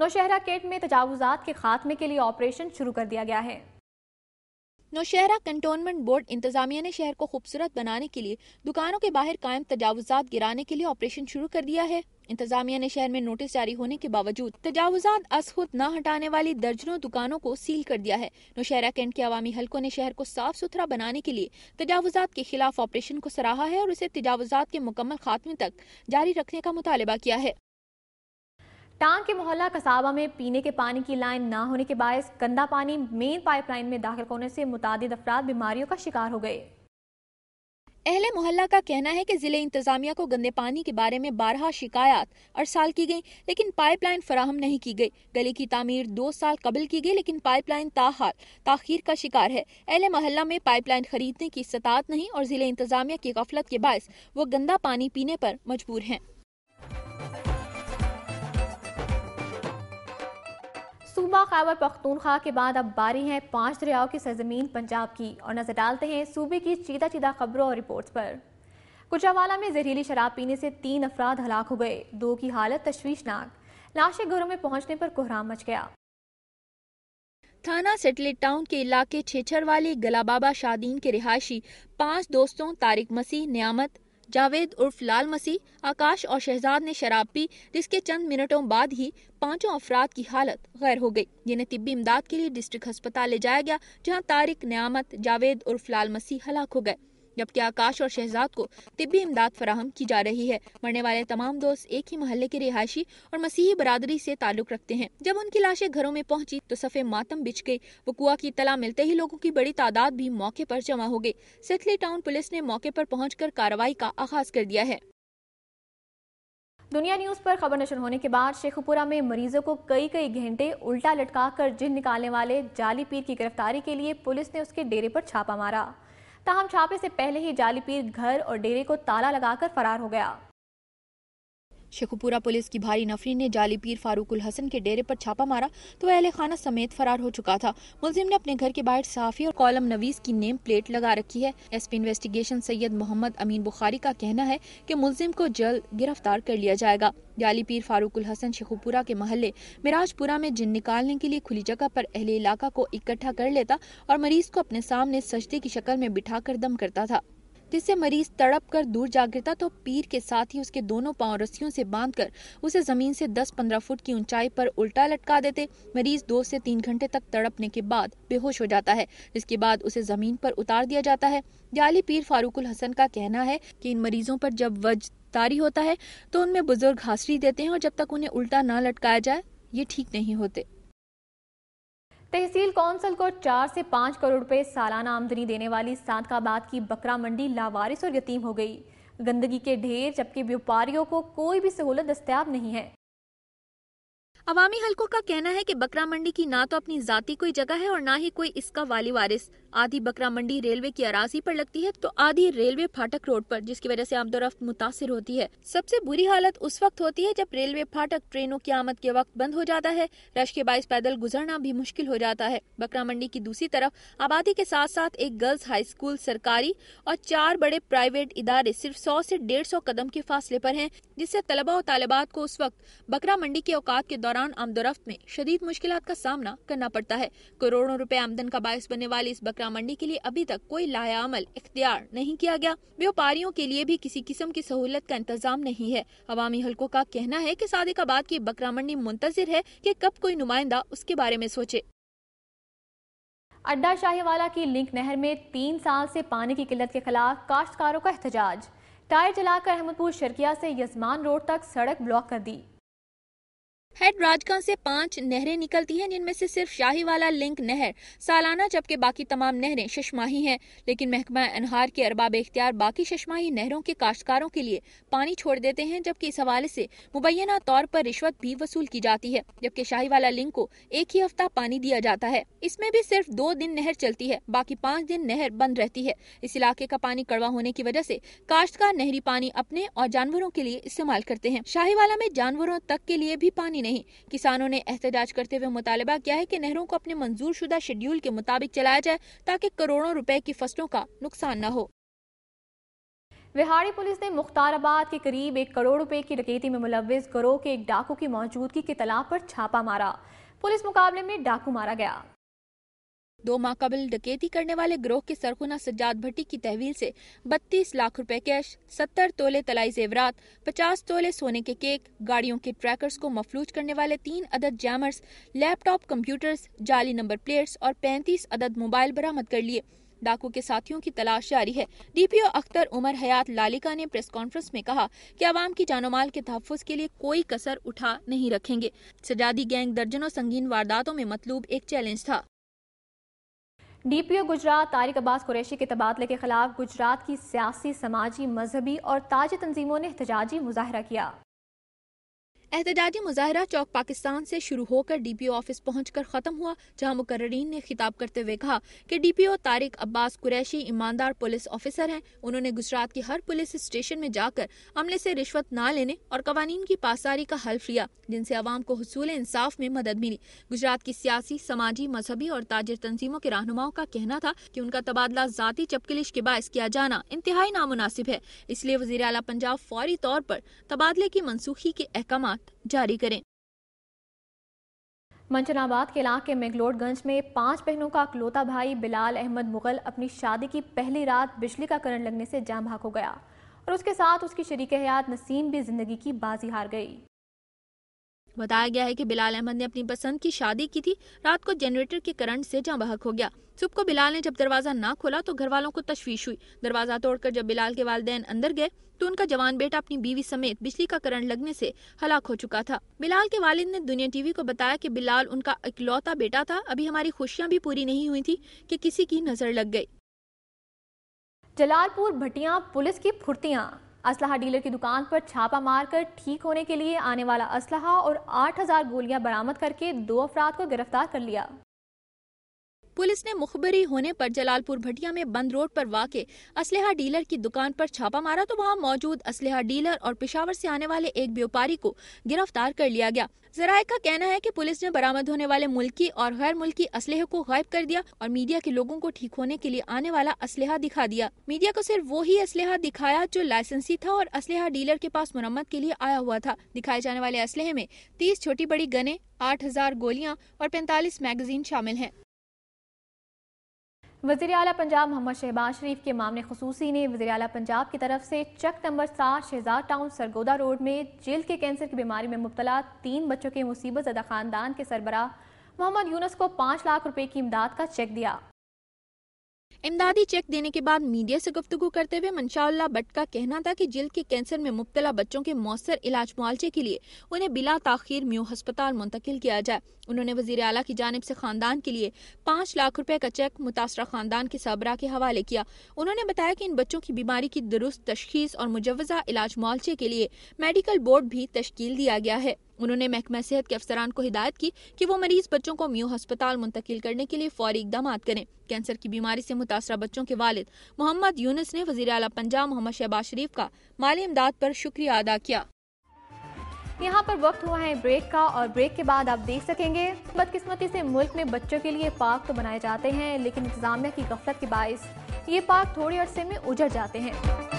Nowshera Kate میں تجاوزات کے خاتمے کے لیے آپریشن شروع کر دیا گیا ہے۔ نوشہرہ کنٹونمنٹ بورڈ انتظامیہ نے شہر کو خوبصورت بنانے کے لیے دکانوں کے باہر قائم تجاوزات گرانے کے لیے آپریشن شروع کر دیا ہے۔ انتظامیہ نے شہر میں نوٹس جاری ہونے کے باوجود تجاوزات از خود نہ ہٹانے والی درجنوں دکانوں کو سیل کر دیا ہے۔ نوشہرہ کینٹ کے عوامی حلقوں نے شہر کو صاف ستھرا بنانے کے لیے تجاوزات کے خلاف آپریشن کو سراہا ہے اور اسے تجاوزات کے مکمل خاتمے تک جاری رکھنے کا مطالبہ کیا ہے۔ ٹانگ کے محلہ کسابہ میں پینے کے پانی کی لائن نہ ہونے کے باعث گندا پانی مین پائپ لائن میں داخل ہونے سے متعدد افراد بیماریوں کا شکار ہو گئے۔ اہل محلہ کا کہنا ہے کہ ضلع انتظامیہ کو گندے پانی کے بارے میں بارہا شکایات ارسال کی گئیں لیکن پائپ لائن فراہم نہیں کی گئی۔ گلی کی تعمیر 2 سال قبل کی گئی لیکن پائپ لائن تاحال تاخیر کا شکار ہے۔ اہل محلہ میں پائپ لائن خریدنے کی استطاعت نہیں اور ضلع انتظامیہ کی غفلت کے باعث وہ گندا پانی پینے پر مجبور ہیں۔ صوبہ خیبر پختونخوا کے بعد اب باری ہیں 5 دریاؤں کی سرزمین پنجاب کی، اور نظر ڈالتے ہیں صوبے کی چیدہ خبروں اور رپورٹس پر۔ گجرانوالہ میں زہریلی شراب پینے سے 3 افراد ہلاک ہو گئے، 2 کی حالت تشویشناک، لاشیں گھروں میں پہنچنے پر کوہرام مچ گیا۔ تھانہ سیٹلٹ ٹاؤن کے علاقے چھیچھر والی گلا بابا شادین کے رہائشی 5 دوستوں طارق مسیح، نعمت، جاوید عرف لال مسیح، آکاش اور شہزاد نے شراب پی جس کے چند منٹوں بعد ہی 5 افراد کی حالت غیر ہو گئی، جنہیں طبی امداد کے لیے ڈسٹرکٹ ہسپتال لے جایا گیا جہاں طارق، نعمت، جاوید عرف لال مسیح ہلاک ہو گئے جبکہ آکاش اور شہزاد کو طبی امداد فراہم کی جا رہی ہے۔ مرنے والے تمام دوست ایک ہی محلے کے رہائشی اور مسیحی برادری سے تعلق رکھتے ہیں۔ جب ان کی لاشیں گھروں میں پہنچی تو صفِ ماتم بچھ گئی۔ وقوع کی اطلاع ملتے ہی لوگوں کی بڑی تعداد بھی موقع پر جمع ہو گئی۔ سیٹلی ٹاؤن پولیس نے موقع پر پہنچ کر کارروائی کا آغاز کر دیا ہے۔ دنیا نیوز پر خبر نشر ہونے کے بعد شیخو پورہ میں مریضوں کو کئی گھنٹے الٹا لٹکا کر جن نکالنے والے جعلی پیر کی گرفتاری کے لیے پولیس نے اس کے ڈیرے پر چھاپا مارا، تاہم چھاپے سے پہلے ہی جعلی پیر گھر اور ڈیرے کو تالا لگا کر فرار ہو گیا۔ شیخو پورہ پولیس کی بھاری نفری نے جعلی پیر فاروق الحسن کے ڈیرے پر چھاپا مارا تو وہ اہل خانہ سمیت فرار ہو چکا تھا۔ ملزم نے اپنے گھر کے باہر صحافی اور کالم نویس کی نیم پلیٹ لگا رکھی ہے۔ ایس پی انویسٹیگیشن سید محمد امین بخاری کا کہنا ہے کہ ملزم کو جلد گرفتار کر لیا جائے گا۔ جعلی پیر فاروق الحسن شیخو پورہ کے محلے مراج پورہ میں جن نکالنے کے لیے کھلی جگہ پر اہل علاقہ کو اکٹھا کر لیتا اور مریض کو اپنے سامنے سجدے کی شکل میں بٹھا کر دم کرتا تھا، جس سے مریض تڑپ کر دور جا گرتا تو پیر کے ساتھ ہی اس کے دونوں پاؤں رسیوں سے باندھ کر اسے زمین سے 10-15 فٹ کی اونچائی پر الٹا لٹکا دیتے۔ مریض 2 سے 3 گھنٹے تک تڑپنے کے بعد بے ہوش ہو جاتا ہے، جس کے بعد اسے زمین پر اتار دیا جاتا ہے۔ جعلی پیر فاروق الحسن کا کہنا ہے کہ ان مریضوں پر جب وجد طاری ہوتا ہے تو ان میں بزرگ حاضری دیتے ہیں اور جب تک انہیں الٹا نہ لٹکایا جائے یہ ٹھیک نہیں ہوتے۔ تحصیل کونسل کو 4 سے 5 کروڑ روپے سالانہ آمدنی دینے والی صادق آباد کی بکرا منڈی لاوارث اور یتیم ہو گئی۔ گندگی کے ڈھیر جبکہ بیوپاریوں کو کوئی بھی سہولت دستیاب نہیں ہے۔ عوامی حلقوں کا کہنا ہے کہ بکرا منڈی کی نہ تو اپنی ذاتی کوئی جگہ ہے اور نہ ہی کوئی اس کا والی وارث۔ آدھی بکرا منڈی ریلوے کی اراضی پر لگتی ہے تو آدھی ریلوے پھاٹک روڈ پر، جس کی وجہ سے آمد و رفت متاثر ہوتی ہے۔ سب سے بری حالت اس وقت ہوتی ہے جب ریلوے پھاٹک ٹرینوں کی آمد کے وقت بند ہو جاتا ہے، رش کے باعث پیدل گزرنا بھی مشکل ہو جاتا ہے۔ بکرا منڈی کی دوسری طرف آبادی کے ساتھ ساتھ ایک گرلز ہائی اسکول سرکاری اور 4 بڑے پرائیویٹ ادارے صرف 100 سے 150 قدم کے فاصلے پر ہیں، جس سے طلباء و طالبات کو اس وقت بکرا منڈی کے اوقات کے دوران آمد و رفت میں شدید مشکلات کا سامنا کرنا پڑتا ہے۔ کروڑوں روپے آمدن کا باعث بننے والی اس بکرا منڈی کے لیے ابھی تک کوئی لائحہ عمل اختیار نہیں کیا گیا۔ بیوپاریوں کے لیے بھی کسی قسم کی سہولت کا انتظام نہیں ہے۔ عوامی حلقوں کا کہنا ہے کہ صادق آباد کی بکرا منڈی منتظر ہے کہ کب کوئی نمائندہ اس کے بارے میں سوچے۔ اڈا شاہی والا کی لنک نہر میں 3 سال سے پانی کی قلت کے خلاف کاشتکاروں کا احتجاج، ٹائر جلا کر احمد پور شرکیہ سے یزمان روڈ تک سڑک بلاک کر دی۔ ہیڈ راجگاں سے 5 نہریں نکلتی ہیں جن میں سے صرف شاہی والا لنک نہر سالانہ جبکہ باقی تمام نہریں ششماہی ہیں، لیکن محکمہ انہار کے ارباب اختیار باقی ششماہی نہروں کے کاشتکاروں کے لیے پانی چھوڑ دیتے ہیں، جبکہ اس حوالے سے مبینہ طور پر رشوت بھی وصول کی جاتی ہے، جبکہ شاہی والا لنک کو ایک ہی ہفتہ پانی دیا جاتا ہے۔ اس میں بھی صرف 2 دن نہر چلتی ہے، باقی 5 دن نہر بند رہتی ہے۔ اس علاقے کا پانی کڑوا ہونے کی وجہ سے کاشتکار نہری پانی اپنے اور جانوروں کے لیے استعمال کرتے ہیں۔ شاہی والا میں جانوروں تک کے لیے بھی پانی نہیں۔ کسانوں نے احتجاج کرتے ہوئے مطالبہ کیا ہے کہ نہروں کو اپنے منظور شدہ شیڈول کے مطابق چلایا جائے تاکہ کروڑوں روپے کی فصلوں کا نقصان نہ ہو۔ وہاڑی پولیس نے مختار آباد کے قریب 1 کروڑ روپے کی ڈکیتی میں ملوث گروہ کے ایک ڈاکو کی موجودگی کی اطلاع پر چھاپا مارا۔ پولیس مقابلے میں ڈاکو مارا گیا۔ 2 ماہ قبل ڈکیتی کرنے والے گروہ کے سرغنہ سجاد بھٹی کی تحویل سے 32 لاکھ روپے کیش، 70 تولے طلائی زیورات، 50 تولے سونے کے کیک، گاڑیوں کے ٹریکرز کو مفلوج کرنے والے 3 عدد جیمرز، لیپ ٹاپ کمپیوٹرز، جعلی نمبر پلیٹس اور 35 عدد موبائل برآمد کر لیے۔ ڈاکو کے ساتھیوں کی تلاش جاری ہے۔ ڈی پی او اختر عمر حیات لالیکا نے پریس کانفرنس میں کہا کہ عوام کی جان و مال کے تحفظ کے لیے کوئی کسر اٹھا نہیں رکھیں گے۔ سجادی گینگ درجنوں سنگین وارداتوں میں مطلوب ایک چیلنج تھا۔ ڈی پی او گجرات طارق عباس قریشی کے تبادلے کے خلاف گجرات کی سیاسی، سماجی، مذہبی اور تاجر تنظیموں نے احتجاجی مظاہرہ کیا۔ احتجاجی مظاہرہ چوک پاکستان سے شروع ہو کر ڈی پی او آفس پہنچ کر ختم ہوا، جہاں مقررین نے خطاب کرتے ہوئے کہا کہ ڈی پی او طارق عباس قریشی ایماندار پولیس آفیسر ہیں۔ انہوں نے گجرات کی ہر پولیس اسٹیشن میں جا کر عملے سے رشوت نہ لینے اور قوانین کی پاسداری کا حلف لیا، جن سے عوام کو حصول انصاف میں مدد ملی۔ گجرات کی سیاسی، سماجی، مذہبی اور تاجر تنظیموں کے رہنماؤں کا کہنا تھا کہ ان کا تبادلہ ذاتی چپکلش کے باعث کیا جانا انتہائی نامناسب ہے، اس لیے وزیر اعلیٰ پنجاب فوری طور پر تبادلے کی منسوخی کے احکامات جاری کریں۔ منچن آباد کے علاقے میگلوڈ گنج میں 5 بہنوں کا اکلوتا بھائی بلال احمد مغل اپنی شادی کی پہلی رات بجلی کا کرنٹ لگنے سے جاں بحق ہو گیا اور اس کے ساتھ اس کی شریک حیات نسیم بھی زندگی کی بازی ہار گئی۔ بتایا گیا ہے کہ بلال احمد نے اپنی پسند کی شادی کی تھی۔ رات کو جنریٹر کے کرنٹ سے جاں بحق ہو گیا۔ صبح کو بلال نے جب دروازہ نہ کھولا تو گھر والوں کو تشویش ہوئی۔ دروازہ توڑ کر جب بلال کے والدین اندر گئے تو ان کا جوان بیٹا اپنی بیوی سمیت بجلی کا کرنٹ لگنے سے ہلاک ہو چکا تھا۔ بلال کے والد نے دنیا ٹی وی کو بتایا کہ بلال ان کا اکلوتا بیٹا تھا، ابھی ہماری خوشیاں بھی پوری نہیں ہوئی تھی کہ کسی کی نظر لگ گئی۔ جلال پور بھٹیاں پولیس کی پھرتیاں، اسلحہ ڈیلر کی دکان پر چھاپا مار کر ٹھیک ہونے کے لیے آنے والا اسلحہ اور 8000 گولیاں برآمد کر کے 2 افراد کو گرفتار کر لیا۔ پولیس نے مخبری ہونے پر جلال پور بھٹیا میں بند روڈ پر واقع اسلحہ ڈیلر کی دکان پر چھاپا مارا تو وہاں موجود اسلحہ ڈیلر اور پشاور سے آنے والے ایک بیوپاری کو گرفتار کر لیا گیا۔ ذرائع کا کہنا ہے کہ پولیس نے برآمد ہونے والے ملکی اور غیر ملکی اسلحے کو غائب کر دیا اور میڈیا کے لوگوں کو ٹھیک ہونے کے لیے آنے والا اسلحہ دکھا دیا۔ میڈیا کو صرف وہی اسلحہ دکھایا جو لائسنسی تھا اور اسلحہ ڈیلر کے پاس مرمت کے لیے آیا ہوا تھا۔ دکھائے جانے والے اسلحے میں 30 چھوٹی بڑی گنیں، 8000 گولیاں اور 45 میگزین شامل ہیں۔ وزیر اعلیٰ پنجاب محمد شہباز شریف کے معاون خصوصی نے وزیر اعلیٰ پنجاب کی طرف سے چک number 7 Shahzad town Sargodha road میں جلد کے کینسر کی بیماری میں مبتلا 3 بچوں کے مصیبت زدہ خاندان کے سربراہ محمد یونس کو 5 لاکھ روپے کی امداد کا چیک دیا۔ امدادی چیک دینے کے بعد میڈیا سے گفتگو کرتے ہوئے منشاء اللہ بٹ کا کہنا تھا کہ جلد کے کینسر میں مبتلا بچوں کے مؤثر علاج معالجے کے لیے انہیں بلا تاخیر میو ہسپتال منتقل کیا جائے۔ انہوں نے وزیر اعلیٰ کی جانب سے خاندان کے لیے 5 لاکھ روپے کا چیک متاثرہ خاندان کے سربراہ کے حوالے کیا۔ انہوں نے بتایا کہ ان بچوں کی بیماری کی درست تشخیص اور مجوزہ علاج معالجے کے لیے میڈیکل بورڈ بھی تشکیل دیا گیا ہے۔ انہوں نے محکمہ صحت کے افسران کو ہدایت کی کہ وہ مریض بچوں کو میو ہسپتال منتقل کرنے کے لیے فوری اقدامات کریں۔ کینسر کی بیماری سے متاثرہ بچوں کے والد محمد یونس نے وزیر اعلیٰ پنجاب محمد شہباز شریف کا مالی امداد پر شکریہ ادا کیا۔ یہاں پر وقت ہوا ہے بریک کا اور بریک کے بعد آپ دیکھ سکیں گے بدقسمتی سے ملک میں بچوں کے لیے پارک تو بنائے جاتے ہیں لیکن انتظامیہ کی غفلت کے باعث یہ پارک تھوڑے عرصے میں اجڑ جاتے ہیں۔